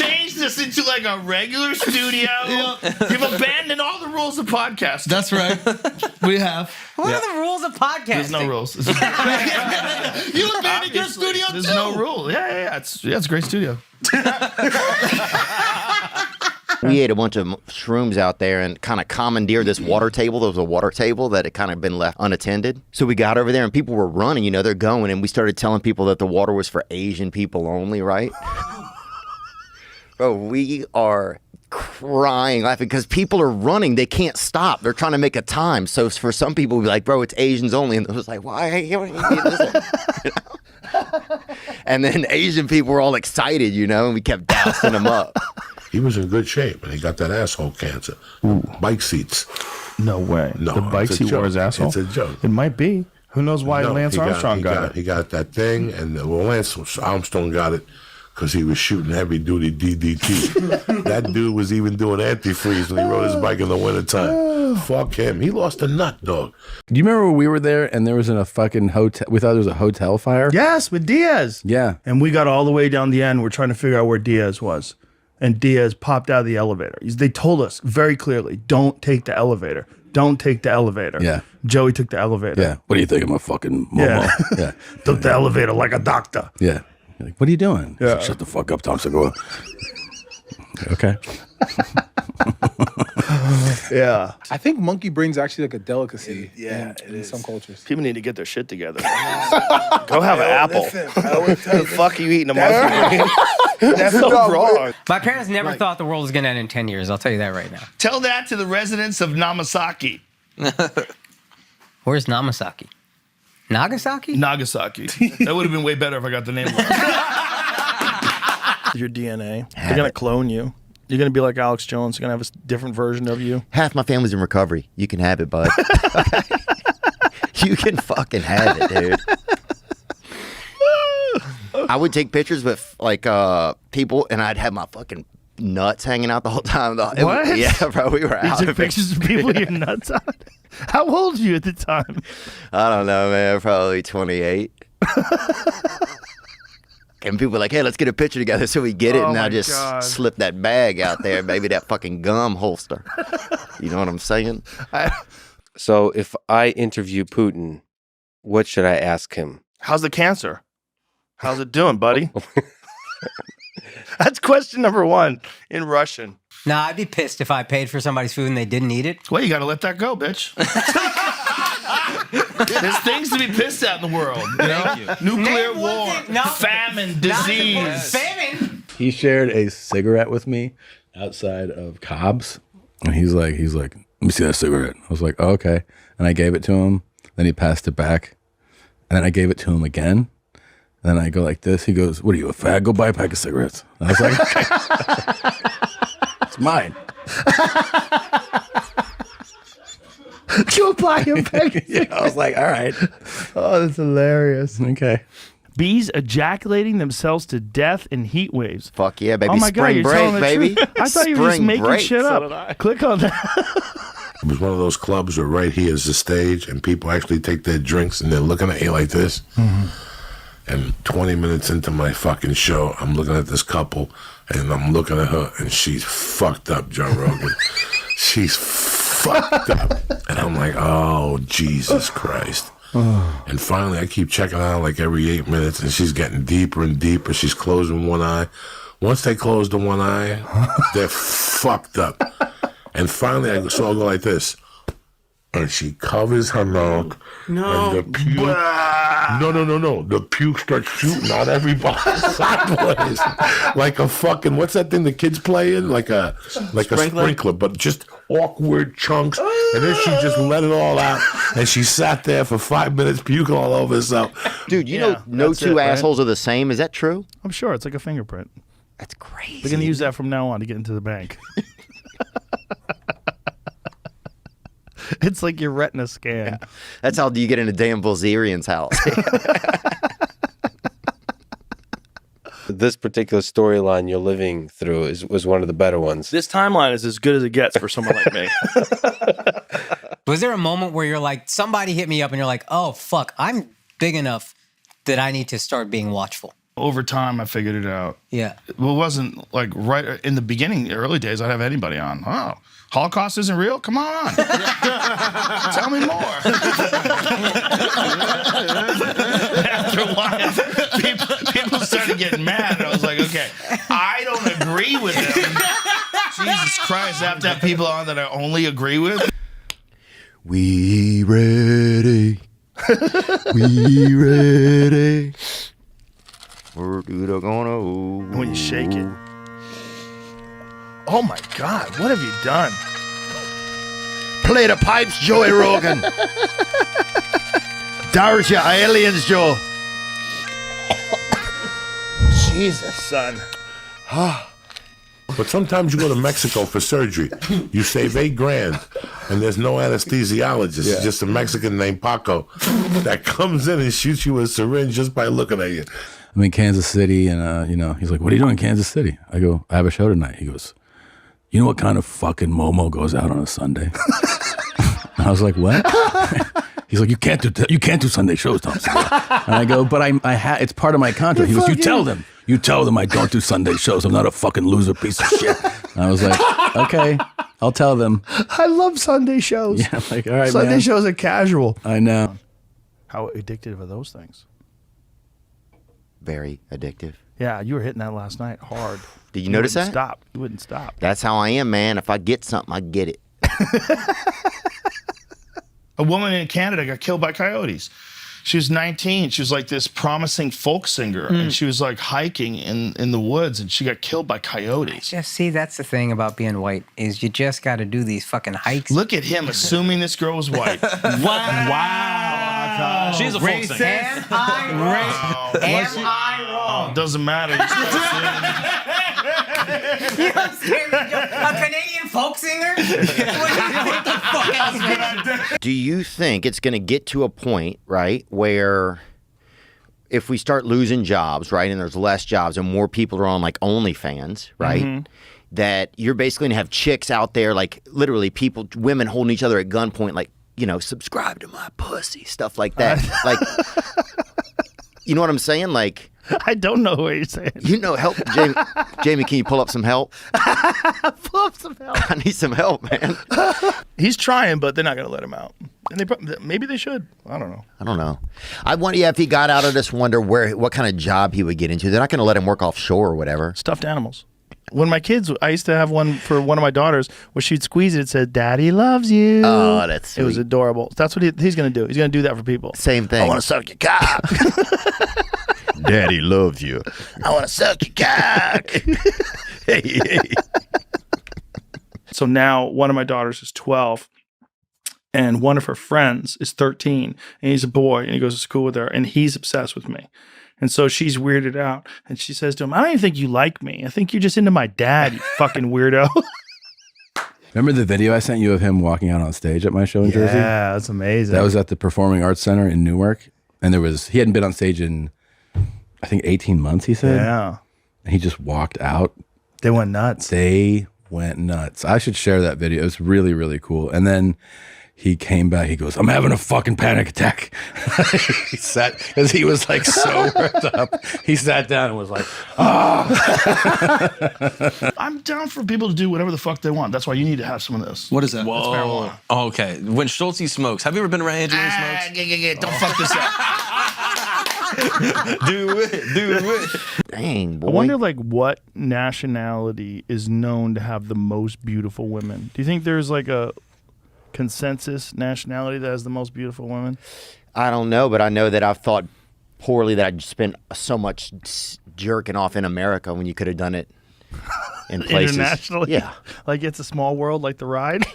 changed this into like a regular studio. You've abandoned all the rules of podcasting. That's right. We have. What are the rules of podcasting? There's no rules. You abandoned your studio too. There's no rule. Yeah. It's a great studio. We ate a bunch of shrooms out there and kind of commandeered this water table. There was a water table that had kind of been left unattended. So we got over there and people were running, they're going. And we started telling people that the water was for Asian people only, right? Bro, we are crying, laughing because people are running. They can't stop. They're trying to make a time. So for some people, we'd be like, bro, it's Asians only. And it was like, why? And then Asian people were all excited, and we kept dousing them up. He was in good shape, and he got that asshole cancer. Ooh. Bike seats. No way. No, the bikes he wore his asshole? It's a joke. It might be. Who knows why Lance Armstrong got it? He got that thing, and Lance Armstrong got it because he was shooting heavy-duty DDT. That dude was even doing antifreeze when he rode his bike in the wintertime. Fuck him. He lost a nut, dog. Do you remember when we were there and there was in a fucking hotel? We thought there was a hotel fire? Yes, with Diaz. Yeah. And we got all the way down the end. We're trying to figure out where Diaz was. And Diaz popped out of the elevator. They told us very clearly, don't take the elevator. Don't take the elevator. Yeah. Joey took the elevator. Yeah. What do you think of my fucking mama? Yeah. Took the elevator like a doctor. Yeah. You're like, what are you doing? Yeah. Shut the fuck up, Tom Segura. Okay. Yeah. I think monkey brain's actually like a delicacy in some cultures. People need to get their shit together. Go have an apple. What the fuck are you eating a monkey brain? That's so wrong. My parents never thought the world was going to end in 10 years. I'll tell you that right now. Tell that to the residents of Namasaki. Where's Namasaki? Nagasaki? Nagasaki. That would have been way better if I got the name right. Your DNA. They're going to clone you. You're going to be like Alex Jones. You're going to have a different version of you. Half my family's in recovery. You can have it, bud. You can fucking have it, dude. I would take pictures with people, and I'd have my fucking nuts hanging out the whole time. What? Yeah, bro, we were out. You took pictures of people with your nuts on? How old were you at the time? I don't know, man. Probably 28. And people were like, hey, let's get a picture together. So we get it, and I just slip that bag out there, maybe that fucking gum holster. You know what I'm saying? So if I interview Putin, what should I ask him? How's the cancer? How's it doing, buddy? That's question number one in Russian. Nah, I'd be pissed if I paid for somebody's food and they didn't eat it. Well, you got to let that go, bitch. There's things to be pissed at in the world. Nuclear war, famine, disease. Famine? He shared a cigarette with me outside of Cobb's. And he's like, let me see that cigarette. I was like, oh, okay. And I gave it to him. Then he passed it back. And then I gave it to him again. And then I go like this. He goes, what are you, a fag? Go buy a pack of cigarettes. And I was like, okay. It's mine. Go buy a pack of cigarettes. I was like, all right. Oh, that's hilarious. Okay. Bees ejaculating themselves to death in heat waves. Fuck yeah, baby. Oh my God, Spring break, baby. I thought you were just making break. shit up. So Click on that. It was one of those clubs where right here is the stage, and people actually take their drinks, and they're looking at you like this. Mm-hmm. And 20 minutes into my fucking show, I'm looking at this couple, and I'm looking at her, and she's fucked up, Joe Rogan. She's fucked up. And I'm like, oh, Jesus Christ. And finally, I keep checking out like every 8 minutes, and she's getting deeper and deeper. She's closing one eye. Once they close the one eye, they're fucked up. And finally, I go like this. And she covers her mouth. No. And the puke. No. The puke starts shooting out everybody sideways. Like a fucking, what's that thing the kids play in? Like a sprinkler, but just awkward chunks. And then she just let it all out. And she sat there for 5 minutes puking all over herself. Dude, no two assholes are the same. Is that true? I'm sure. It's like a fingerprint. That's crazy. We're going to use that from now on to get into the bank. It's like your retina scan. Yeah. That's how you get into Dan Bilzerian's house. This particular storyline you're living through was one of the better ones. This timeline is as good as it gets for someone like me. Was there a moment where you're like, somebody hit me up and you're like, oh, fuck, I'm big enough that I need to start being watchful? Over time, I figured it out. Yeah. Well, it wasn't like right in the beginning, early days, I'd have anybody on. Oh, Holocaust isn't real? Come on. Tell me more. After a while, people started getting mad. And I was like, okay, I don't agree with them. Jesus Christ, I have to have people on that I only agree with. We ready. We ready. We're gonna. When you shake it. Oh my God, what have you done? Play the pipes, Joey Rogan. There's your aliens, Joe. Jesus, son. But sometimes you go to Mexico for surgery. You save $8,000, and there's no anesthesiologist. Yeah. It's just a Mexican named Paco that comes in and shoots you with a syringe just by looking at you. I'm in Kansas City, and you know, he's like, "What are you doing in Kansas City?" I go, "I have a show tonight." He goes, "You know what kind of fucking Momo goes out on a Sunday?" And I was like, "What?" He's like, "You can't do Sunday shows, Thompson." And I go, "But it's part of my contract." He goes, "You tell them I don't do Sunday shows. I'm not a fucking loser piece of shit." And I was like, "Okay, I'll tell them." I love Sunday shows. Yeah, like, all right, Sunday man. shows are casual. I know. How addictive are those things? Very addictive. Yeah, you were hitting that last night hard. Did you notice wouldn't that? Stop. You wouldn't stop. That's how I am, man. If I get something, I get it. A woman in Canada got killed by coyotes. She was 19. She was like this promising folk singer, and she was like hiking in the woods, and she got killed by coyotes. Just see, that's the thing about being white is you just got to do these fucking hikes. Look at him assuming this girl was white. Wow. She's a folk singer. Am I wrong? Am I wrong? Doesn't matter. You know, a Canadian folk singer? What the fuck else? Do you think it's going to get to a point, right, where if we start losing jobs, right, and there's less jobs and more people are on like OnlyFans, right, that you're basically going to have chicks out there, like literally women holding each other at gunpoint, like, you know, subscribe to my pussy, stuff like that. Like, you know what I'm saying? Like, I don't know what you're saying. you know, help, Jamie, can you pull up some help? Pull up some help. I need some help, man. He's trying, but they're not going to let him out. And maybe they should. I don't know. I wonder if he got out of this, wonder what kind of job he would get into. They're not going to let him work offshore or whatever. Stuffed animals. When my kids, I used to have one for one of my daughters where she'd squeeze it. It said, "Daddy loves you." Oh, that's sweet. It was adorable. That's what he's going to do. He's going to do that for people. Same thing. I want to suck your cock. Daddy loves you. I want to suck your cock. Hey. So now one of my daughters is 12 and one of her friends is 13 and he's a boy and he goes to school with her and he's obsessed with me. And so she's weirded out and she says to him, "I don't even think you like me. I think you're just into my dad, you fucking weirdo." Remember the video I sent you of him walking out on stage at my show in Jersey? Yeah, that's amazing. That was at the Performing Arts Center in Newark. And he hadn't been on stage in, I think, 18 months, he said. Yeah. And he just walked out. They went nuts. They went nuts. I should share that video. It was really, really cool. And then he came back. He goes, "I'm having a fucking panic attack." He sat, because he was like so worked up. He sat down and was like, "Ah." I'm down for people to do whatever the fuck they want. That's why you need to have some of this. What is that? That's marijuana. Oh, okay. When Schultz smokes, have you ever been around Andrew when he smokes? Don't fuck this up. Do it. Dang, boy. I wonder, like, what nationality is known to have the most beautiful women? Do you think there's like a consensus nationality that has the most beautiful women? I don't know, but I know that I've thought poorly that I'd spent so much jerking off in America when you could have done it in places. Internationally? Yeah. Like it's a small world, like the ride?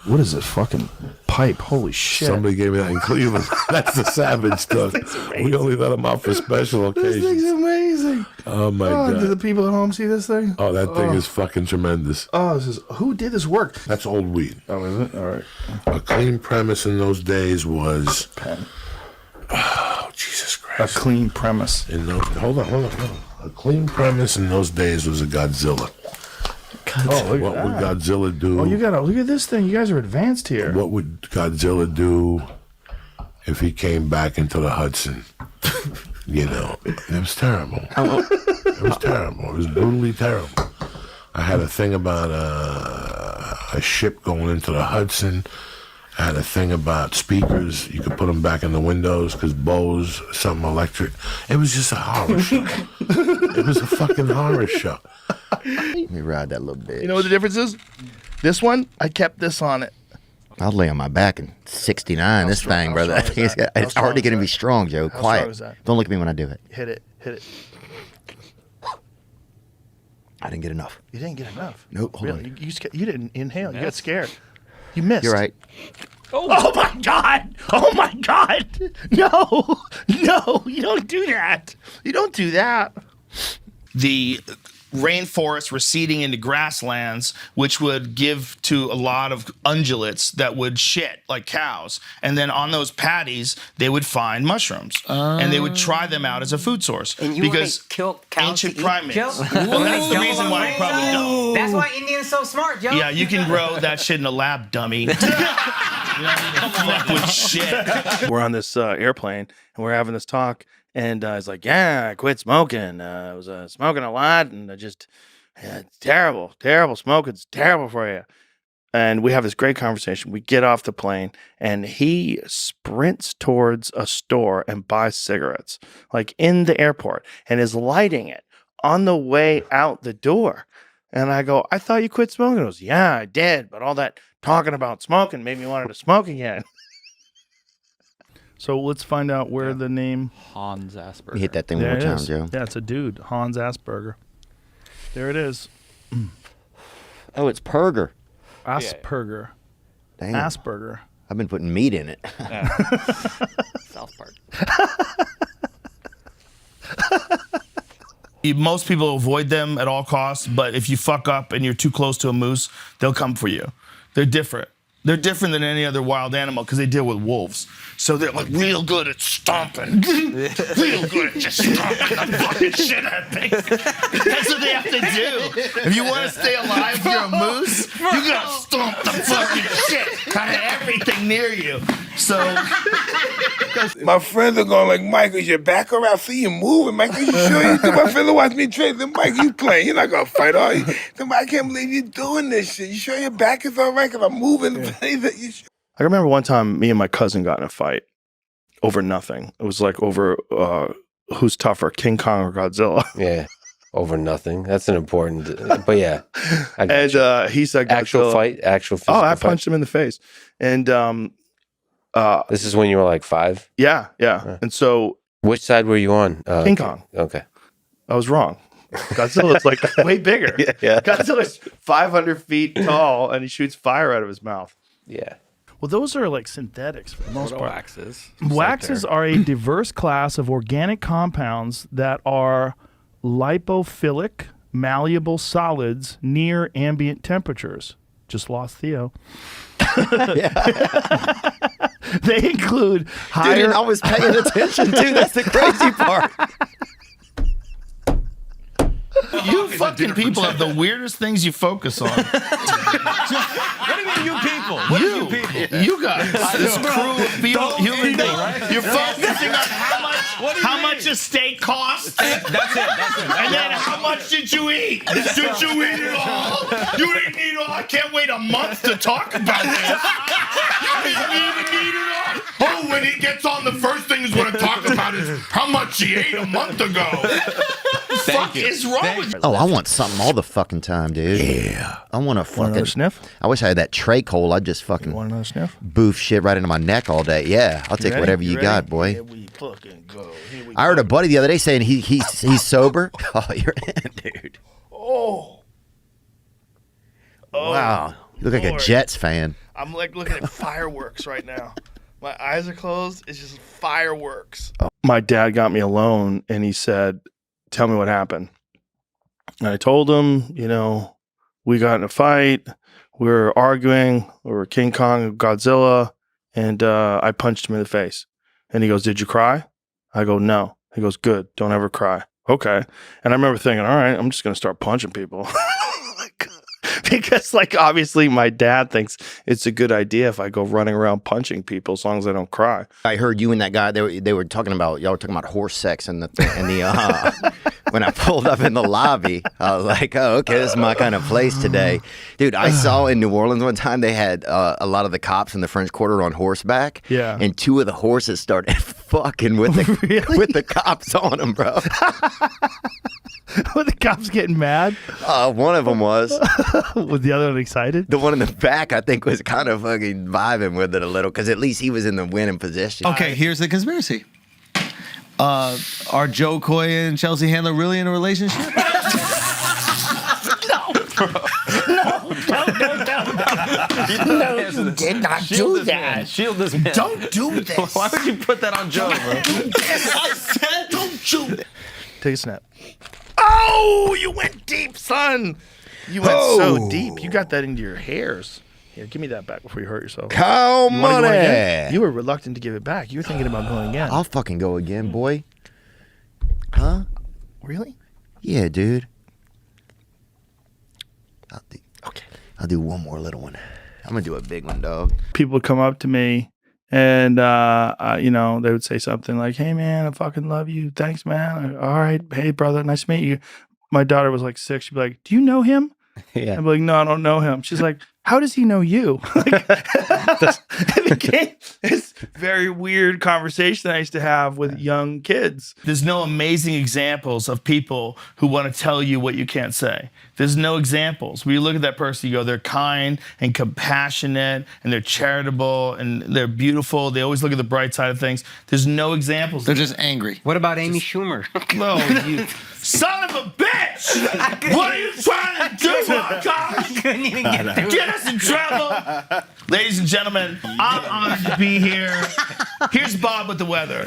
What is this fucking pipe? Holy shit. Somebody gave me that in Cleveland. That's the Savage stuff. We only let them out for special This thing's occasions. amazing. Oh, my God. Do the people at home see this thing? Oh, that thing is fucking tremendous. Oh, who did this work? That's old weed. Oh, is it? All right. A clean premise in those days was... Pen. Oh, Jesus Christ. A clean premise. Hold on. A clean premise in those days was a Godzilla. Oh, look What at would that. Godzilla do? Oh, you gotta look at this thing. You guys are advanced here. What would Godzilla do if he came back into the Hudson? You know, it was terrible. It was terrible. It was brutally terrible. I had a thing about a ship going into the Hudson. I had a thing about speakers. You could put them back in the windows because Bose, something electric. It was just a horror show. It was a fucking horror show. Let me ride that little bit. You know what the difference is? This one, I kept this on it. I'll lay on my back in 69. This thing, brother. It's already going to be strong, Joe. Quiet. strong is that? Don't look at me when I do it. Hit it. Hit it. I didn't get enough. You didn't get enough. Nope. Hold Really? on. You didn't inhale. You got scared. You missed. You're right. Oh my God! Oh my God! No! No! You don't do that! You don't do that! The rainforest receding into grasslands, which would give to a lot of ungulates that would shit like cows. And then on those patties, they would find mushrooms. And they would try them out as a food source. And you because wanna kill cows ancient to eat, primates. Joe? Well, that's the reason why you probably don't. That's why Indians so smart, Joe. Yeah, you can grow that shit in a lab, dummy. You don't need to fuck with shit. We're on this airplane and we're having this talk, and he's like, "Yeah, I quit smoking. I was smoking a lot, and it's terrible, terrible. Smoking's terrible for you." And we have this great conversation. We get off the plane, and he sprints towards a store and buys cigarettes, like in the airport, and is lighting it on the way out the door. And I go, "I thought you quit smoking." He goes, "Yeah, I did, but all that talking about smoking made me want to smoke again." So let's find out where the name Hans Asperger. You hit that thing there one it more time, is. Joe. Yeah, it's a dude, Hans Asperger. There it is. Oh, it's Perger. Asperger. Damn. Asperger. I've been putting meat in it. South Park. Most people avoid them at all costs, but if you fuck up and you're too close to a moose, they'll come for you. They're different. They're different than any other wild animal because they deal with wolves. So they're like real good at stomping. Real good at just stomping the fucking shit out of things. That's what they have to do. If you want to stay alive, you're a moose, you gotta stomp the fucking shit out of everything near you. So My friends are going like, Mike, is your back around? I see you moving, Mike. Are you sure you do? My friend watch me train. Then, Mike, you playing. You're not going to fight, are you? Then, I can't believe you're doing this shit. You sure your back is all right? Because I'm moving. You sure? I remember one time me and my cousin got in a fight over nothing. It was like over who's tougher, King Kong or Godzilla. Yeah, over nothing. That's an important. But yeah, I got you. And he said Actual Godzilla. fight, actual physical Oh, I fight. punched him in the face. And This is when you were like 5. yeah. And so Which side were you on? King Kong. Okay. I was wrong. Godzilla's like way bigger. Yeah. Godzilla's 500 feet tall and he shoots fire out of his mouth. Yeah. Well, those are like synthetics for the most part. Waxes. Waxes are a diverse class of organic compounds that are lipophilic, malleable solids near ambient temperatures. Just lost Theo. They include higher. Dude, I was paying attention too. That's the crazy part. You fucking people have the weirdest things you focus on. What do you mean, you people? What You guys, this crew of people, human beings. You're focusing on how much a steak costs, That's it. and then how much did you eat? Did you eat it all? You didn't eat it all. I can't wait a month to talk about this. You didn't even eat it all. Oh, when he gets on, the first thing he's going to talk about is how much he ate a month ago. Fuck is wrong with you? Oh, I want something all the fucking time, dude. Yeah. I want to Want fucking. another sniff? I wish I had that tray coal. I'd just fucking Want another sniff? boof shit right into my neck all day. Yeah, I'll take Ready? whatever you ready? got, boy. Here we fucking go. Here we I heard a buddy the other day saying he's sober. Oh, you're in, dude. Oh. Wow. You look like a Lord. Jets fan. I'm like looking at fireworks right now. My eyes are closed. It's just fireworks. My dad got me alone and he said, "Tell me what happened." And I told him, we got in a fight. We were arguing over King Kong and Godzilla. And I punched him in the face. And he goes, "Did you cry?" I go, "No." He goes, "Good. Don't ever cry." Okay. And I remember thinking, all right, I'm just going to start punching people. Because, like, obviously my dad thinks it's a good idea if I go running around punching people as long as I don't cry. I heard you and that guy. They were talking about y'all were talking about horse sex and the when I pulled up in the lobby, I was like, oh, okay, this is my kind of place today, dude. I saw in New Orleans one time they had a lot of the cops in the French Quarter on horseback. Yeah. And 2 of the horses started fucking with the with the cops on them, bro. Were the cops getting mad? One of them was. Was the other one excited? The one in the back, I think, was kind of fucking vibing with it a little because at least he was in the winning position. Okay, here's the conspiracy. Are Joe Coy and Chelsea Handler really in a relationship? No, you did not do that. Shield this man. Don't do this. Why would you put that on Joe, bro? I said don't do it. Take a snap. Oh, you went deep, son. You went so deep. You got that into your hairs. Here, give me that back before you hurt yourself. Cow You wanna go money. again? You were reluctant to give it back. You were thinking about going again. I'll fucking go again, boy. Huh? Really? Yeah, dude. I'll do one more little one. I'm gonna do a big one, dog. People would come up to me and, you know, they would say something like, hey, man, I fucking love you. Thanks, man. All right. Hey, brother. Nice to meet you. My daughter was like 6. She'd be like, do you know him? Yeah. I'd be like, no, I don't know him. She's like, how does he know you? It became this very weird conversation I used to have with young kids. There's no amazing examples of people who want to tell you what you can't say. There's no examples. When you look at that person, you go, they're kind and compassionate and they're charitable and they're beautiful. They always look at the bright side of things. There's no examples. They're just angry. What about Amy Schumer? No, you son of a bitch! What are you trying to do, Gosh? Couldn't even get through. Get us in trouble! Ladies and gentlemen, I'm honored to be here. Here's Bob with the weather.